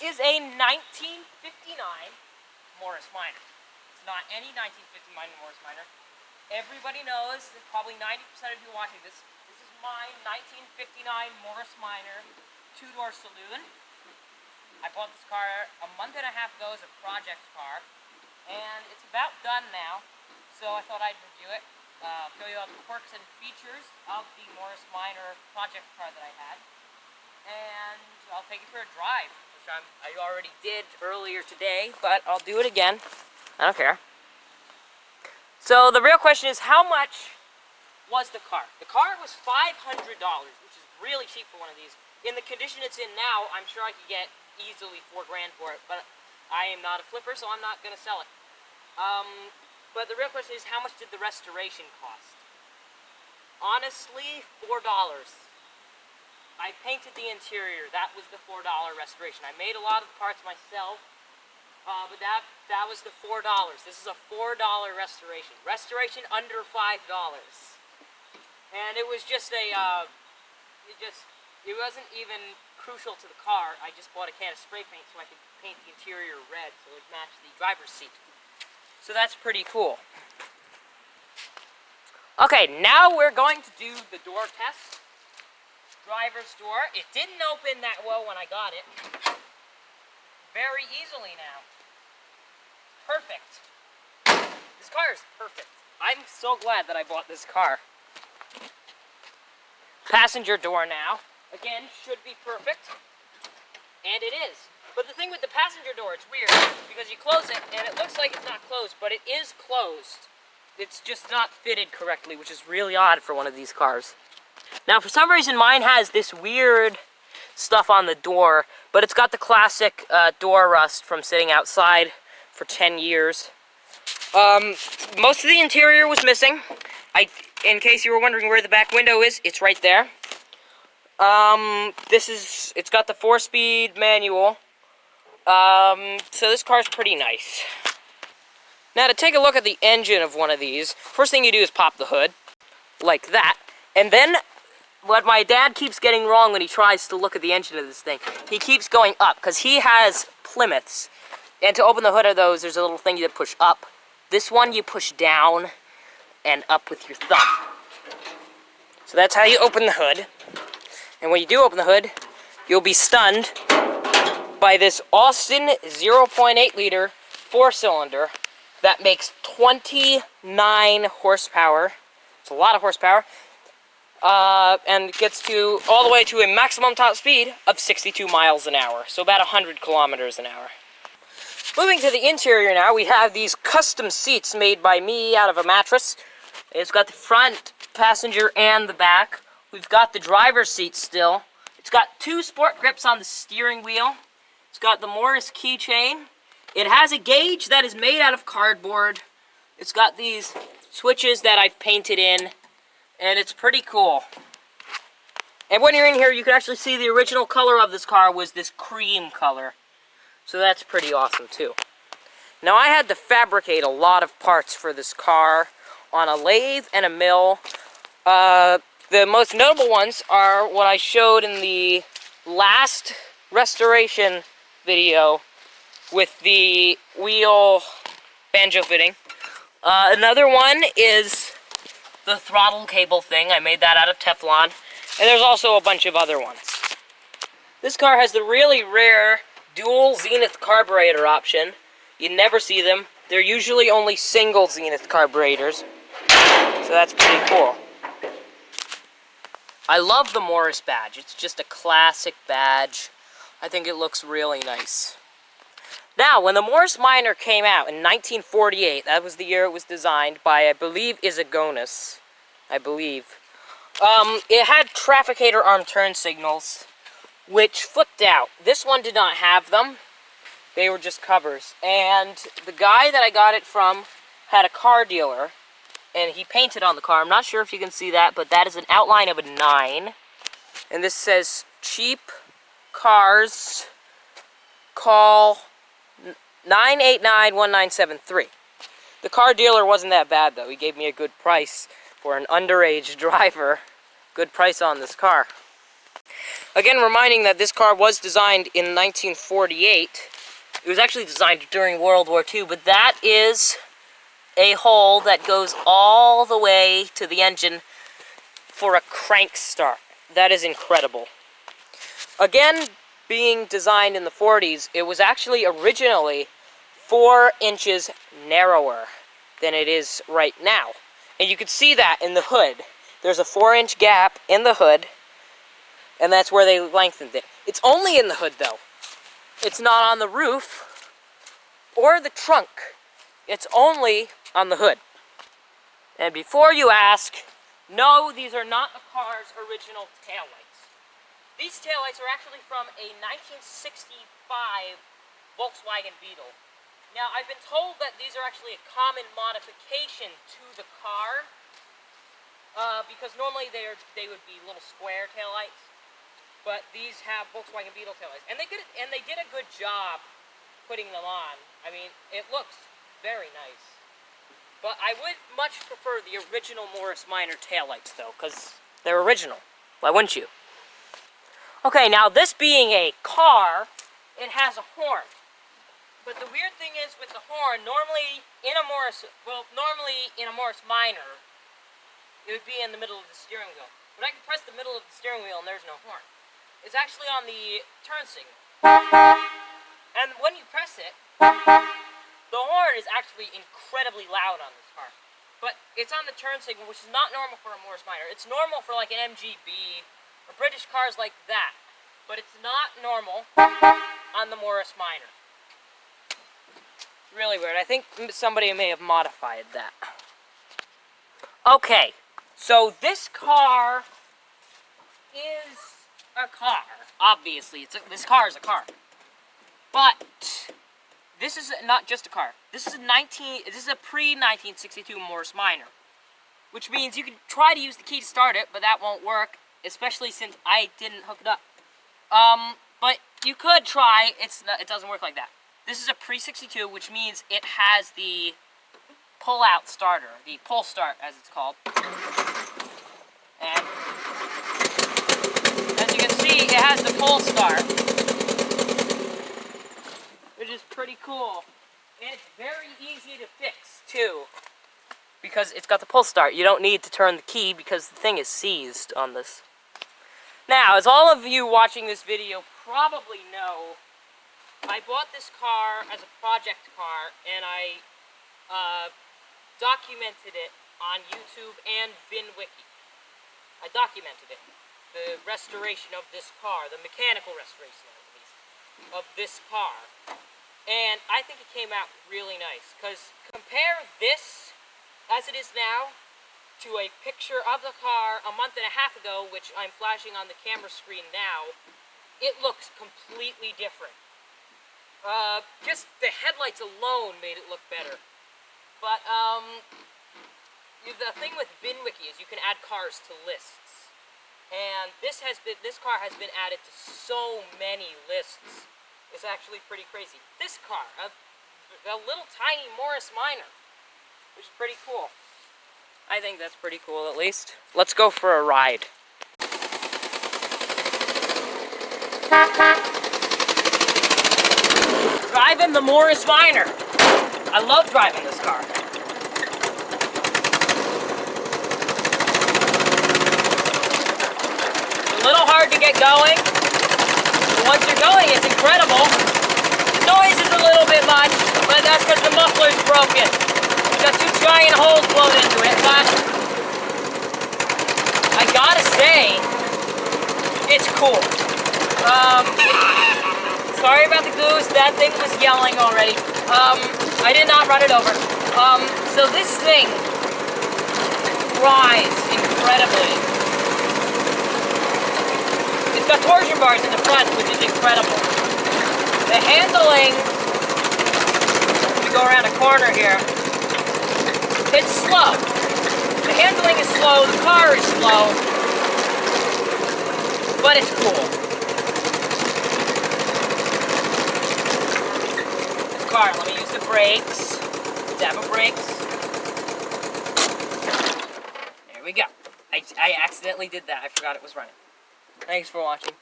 is a 1959 Morris Minor. It's not any 1959 Morris Minor. Everybody knows, probably 90% of you watching this, this is my 1959 Morris Minor two-door saloon. I bought this car a month and a half ago as a project car, and it's about done now, so I thought I'd review it, show you all the quirks and features of the Morris Minor project car that I had, and I'll take you for a drive, which I already did earlier today, but I'll do it again. I don't care. So the real question is, how much was the car? The car was $500, which is really cheap for one of these. In the condition it's in now, I'm sure I could get easily $4 grand for it, but I am not a flipper, so I'm not going to sell it. But the real question is, how much did the restoration cost? Honestly, $4. I painted the interior. That was the $4 restoration. I made a lot of the parts myself. But that was the $4. This is a $4 restoration. Restoration under $5. And it was just a, it wasn't even crucial to the car. I just bought a can of spray paint so I could paint the interior red so it matched the driver's seat. So that's pretty cool. Okay, now we're going to do the door test. Driver's door. It didn't open that well when I got it. Very easily now. Perfect. This car is perfect. I'm so glad that I bought this car. Passenger door now. Again, should be perfect. And it is. But the thing with the passenger door, it's weird, because you close it, and it looks like it's not closed, but it is closed. It's just not fitted correctly, which is really odd for one of these cars. Now, for some reason, mine has this weird stuff on the door, but it's got the classic door rust from sitting outside for 10 years. Most of the interior was missing. In case you were wondering where the back window is, it's right there. It's got the 4-speed manual. So this car's pretty nice. Now to take a look at the engine of one of these, first thing you do is pop the hood, like that. And then, what my dad keeps getting wrong when he tries to look at the engine of this thing, he keeps going up, because he has Plymouths. And to open the hood of those, there's a little thing you push up. This one you push down and up with your thumb. So that's how you open the hood. And when you do open the hood, you'll be stunned by this Austin 0.8 liter 4-cylinder that makes 29 horsepower. It's a lot of horsepower. And gets to all the way to a maximum top speed of 62 miles an hour. So about 100 kilometers an hour. Moving to the interior now, we have these custom seats made by me out of a mattress. It's got the front passenger and the back. We've got the driver's seat still. It's got 2 sport grips on the steering wheel. It's got the Morris keychain. It has a gauge that is made out of cardboard. It's got these switches that I've painted in, and it's pretty cool. And when you're in here, you can actually see the original color of this car was this cream color. So that's pretty awesome too. Now I had to fabricate a lot of parts for this car on a lathe and a mill. The most notable ones are what I showed in the last restoration video with the wheel banjo fitting. Another one is the throttle cable thing. I made that out of Teflon. And there's also a bunch of other ones. This car has the really rare dual Zenith Carburetor option. You never see them. They're usually only single Zenith carburetors. So that's pretty cool. I love the Morris badge. It's just a classic badge. I think it looks really nice. Now, when the Morris Minor came out in 1948, that was the year it was designed by, I believe, Isagonis. I believe. It had trafficator arm turn signals, which flipped out. This one did not have them. They were just covers. And the guy that I got it from had a car dealer, and he painted on the car. I'm not sure if you can see that, but that is an outline of a 9. And this says, cheap cars, call 989-1973. The car dealer wasn't that bad, though. He gave me a good price for an underage driver. Good price on this car. Again, reminding that this car was designed in 1948. It was actually designed during World War II, but that is a hole that goes all the way to the engine for a crank start. That is incredible. Again, being designed in the 40s, it was actually originally 4 inches narrower than it is right now. And you can see that in the hood. There's a 4-inch gap in the hood, and that's where they lengthened it. It's only in the hood, though. It's not on the roof or the trunk. It's only on the hood. And before you ask, no, these are not the car's original taillights. These taillights are actually from a 1965 Volkswagen Beetle. Now, I've been told that these are actually a common modification to the car, because normally they would be little square taillights. But these have Volkswagen Beetle taillights, and they did a good job putting them on. I mean, it looks very nice. But I would much prefer the original Morris Minor taillights, though, because they're original. Why wouldn't you? Okay, now this being a car, it has a horn. But the weird thing is with the horn, normally in a Morris Minor, it would be in the middle of the steering wheel. But I can press the middle of the steering wheel and there's no horn. It's actually on the turn signal. And when you press it, the horn is actually incredibly loud on this car. But it's on the turn signal, which is not normal for a Morris Minor. It's normal for like an MGB or British cars like that. But it's not normal on the Morris Minor. It's really weird. I think somebody may have modified that. Okay, so this car is a car. Obviously, this car is a car. But this is not just a car. This is a pre-1962 Morris Minor, which means you can try to use the key to start it, but that won't work, especially since I didn't hook it up. But you could try. It doesn't work like that. This is a pre-62, which means it has the pull-out starter, the pull start, as it's called. And as you can see, it has the pull start, which is pretty cool. And it's very easy to fix, too, because it's got the pull start. You don't need to turn the key because the thing is seized on this. Now, as all of you watching this video probably know, I bought this car as a project car, and I documented it on YouTube and VinWiki. I documented it. The restoration of this car, the mechanical restoration at least, of this car. And I think it came out really nice, because compare this, as it is now, to a picture of the car a month and a half ago, which I'm flashing on the camera screen now. It looks completely different. Just the headlights alone made it look better. But, the thing with VinWiki is you can add cars to lists. And this car has been added to so many lists. It's actually pretty crazy. This car, a little tiny Morris Minor, which is pretty cool. I think that's pretty cool, at least. Let's go for a ride. Driving the Morris Minor. I love driving this car. It's a little hard to get going, but once you're going, it's incredible. The noise is a little bit much, but that's because the muffler's broken. It's got 2 giant holes blown into it, but I gotta say, it's cool. Sorry about the goose, that thing was yelling already. I did not run it over. So this thing rides incredibly. It's got torsion bars in the front, which is incredible. The handling, let me go around a corner here, it's slow. The handling is slow, the car is slow, but it's cool. Car. Let me use the brakes. Dab of brakes. There we go. I accidentally did that. I forgot it was running. Thanks for watching.